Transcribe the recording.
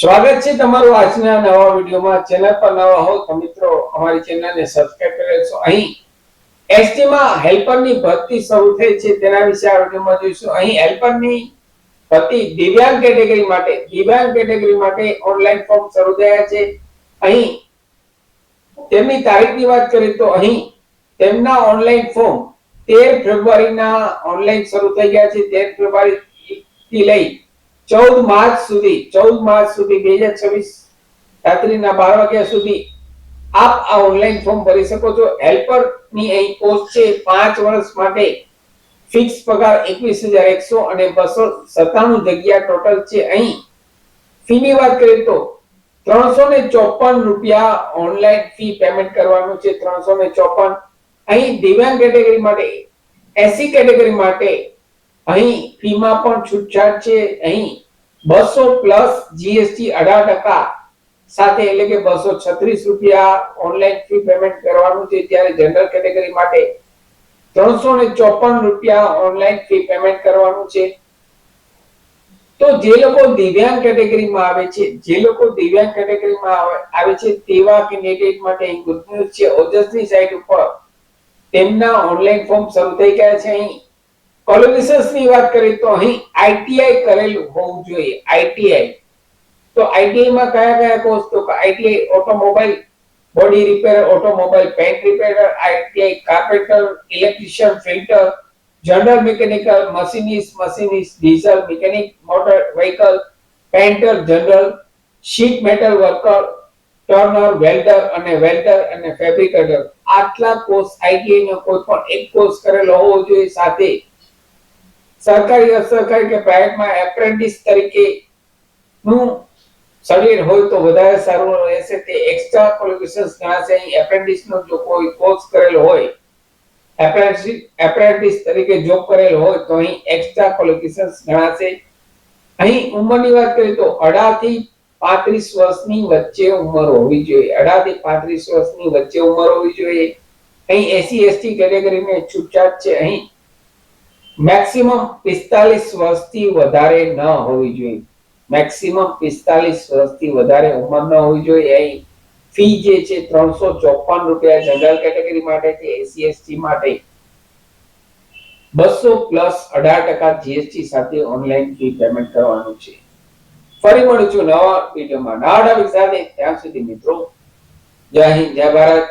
સ્વાગત છે તમારું આજના નવા વિડીયોમાં। ચેનલ પર નવા હો તો મિત્રો અમારી ચેનલને સબસ્ક્રાઇબ કરી લેજો। અહીં એસટી માં હેલ્પરની ભરતી શરૂ થઈ છે તેના વિશે આ વિડીયોમાં જોઈશું। અહીં હેલ્પરની ભરતી દિવ્યાંગ કેટેગરી માટે ઓનલાઈન ફોર્મ શરૂ થયા છે। અહીં તેમની તારીખની વાત કરીએ તો અહીં તેમના ઓનલાઈન ફોર્મ 13 ફેબ્રુઆરીના ઓનલાઈન શરૂ થઈ ગયા છે। 13 ફેબ્રુઆરી થી લઈ 14 માર્ચ સુધી 2026 રાત્રિના 12 વાગ્યા સુધી આપ આ ઓનલાઈન ફોર્મ ભરી શકો છો। હેલ્પર ની અહીં પોસ્ટ છે 5 વર્ષ માટે ફિક્સ પગાર 21,100 અને 297 જગ્યા ટોટલ છે। અહીં ફી ની વાત કરીએ તો 354 રૂપિયા ઓનલાઈન ફી પેમેન્ટ કરવાનું છે। 354। અહીં દિવ્યાંગ કેટેગરી માટે એસસી કેટેગરી માટે અહીં ફીમાં પણ છૂટછાટ છે। અહીં 200 પ્લસ જીએસટી 18% સાથે એટલે કે 236 રૂપિયા ઓનલાઈન ફી પેમેન્ટ કરવાનું છે। ત્યારે જનરલ કેટેગરી માટે 354 રૂપિયા ઓનલાઈન ફી પેમેન્ટ કરવાનું છે। તો જે લોકો દિવ્યાંગ કેટેગરીમાં આવે છે તેવા કેન્ડિડેટ માટે ગુડ ન્યૂઝ છે। ઓજસની સાઇટ ઉપર તેમના ઓનલાઈન ફોર્મ શરૂ થઈ ગયા છે। અહીં ક્વોલિફિકેશન્સ ની વાત કરીએ તો અહીં આઈટીઆઈ કરેલું હોવું જોઈએ। આઈટીઆઈ તો આઈટીઆઈ માં કયા કોર્સ તો ITI automobile body repair, automobile pant repair, ITI carpenter, electrician, fitter, general mechanical, machinist, diesel mechanic, motor vehicle, painter general, sheet metal worker, Turner, welder અને ફેબ્રિકેટર। આટલા કોર્સ આઈટીઆઈ નો કોઈ પણ એક course કરેલો હોવો જોઈએ। સાથે સરકારી અસરકારી કે પ્રાઇવેટમાં એપ્રેન્ટિસ તરીકે નું સર્ટિફિકેટ હોય તો વધારે સારું રહેશે। તે એક્સ્ટ્રા ક્વોલિફિકેશન્સ ગણાશે। અહીં એપ્રેન્ટિસ નો જો કોઈ કોર્સ કરેલો હોય, એપ્રેન્ટિસ તરીકે જોબ કરેલો હોય તો અહીં એક્સ્ટ્રા ક્વોલિફિકેશન્સ ગણાશે। અહીં ઉંમરની વાત કરીએ તો 18 થી 35 વર્ષની વચ્ચે ઉંમર હોવી જોઈએ। 18 થી 35 વર્ષની વચ્ચે ઉંમર હોવી જોઈએ। અહીં એસસી એસટી કેટેગરીને છૂટછાટ છે। અહીં મેક્સિમમ 45 વર્ષથી વધારે ન હોવી જોઈએ। મેક્સિમમ 45 વર્ષથી વધારે ઉંમર ન હોવી જોઈએ। અહીં ફી જે છે 354 રૂપિયા જનરલ કેટેગરી માટે છે। એસસી એસટી માટે 200 પ્લસ 18% જીએસટી સાથે ઓનલાઈન ફી પેમેન્ટ કરવાનું છે। ફરી મળીશું નવા વિડીયોમાં નવા ટોપિક સાથે। ત્યાં સુધી મિત્રો જય હિન્દ, જય ભારત।